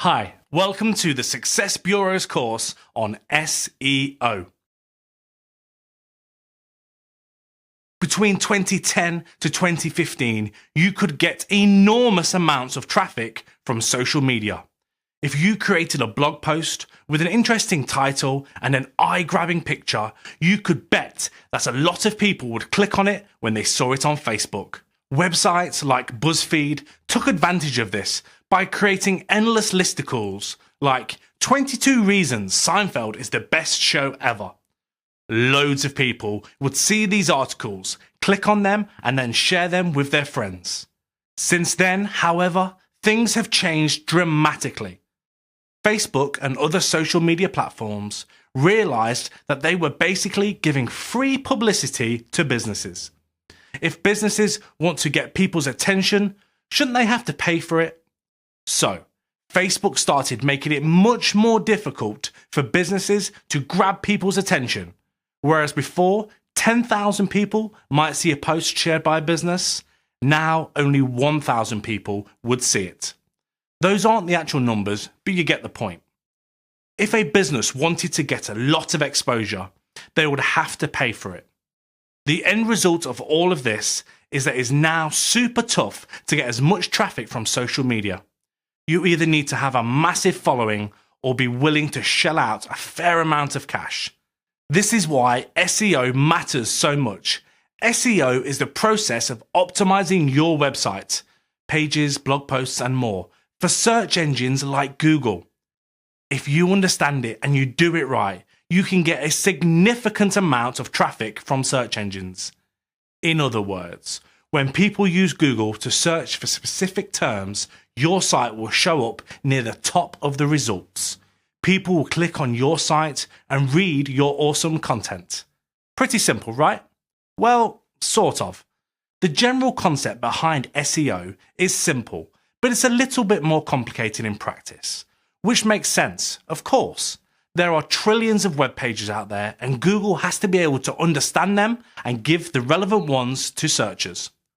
Hi, welcome to the Success Bureau's course on SEO. Between 2010 to 2015, you could get enormous amounts of traffic from social media. If you created a blog post with an interesting title and an eye-grabbing picture, you could bet that a lot of people would click on it when they saw it on Facebook. Websites like BuzzFeed took advantage of this by creating endless listicles like 22 Reasons Seinfeld is the best show ever. Loads of people would see these articles, click on them, and then share them with their friends. Since then, however, things have changed dramatically. Facebook and other social media platforms realized that they were basically giving free publicity to businesses. If businesses want to get people's attention, shouldn't they have to pay for it? So, Facebook started making it much more difficult for businesses to grab people's attention. Whereas before, 10,000 people might see a post shared by a business, now only 1,000 people would see it. Those aren't the actual numbers, but you get the point. If a business wanted to get a lot of exposure, they would have to pay for it. The end result of all of this is that it's now super tough to get as much traffic from social media. You either need to have a massive following or be willing to shell out a fair amount of cash. This is why SEO matters so much. SEO is the process of optimizing your website, pages, blog posts, and more for search engines like Google. If you understand it and you do it right, you can get a significant amount of traffic from search engines. In other words, when people use Google to search for specific terms, your site will show up near the top of the results. People will click on your site and read your awesome content. Pretty simple, right? Well, sort of. The general concept behind SEO is simple, but it's a little bit more complicated in practice. Which makes sense, of course. There are trillions of web pages out there, and Google has to be able to understand them and give the relevant ones to searchers.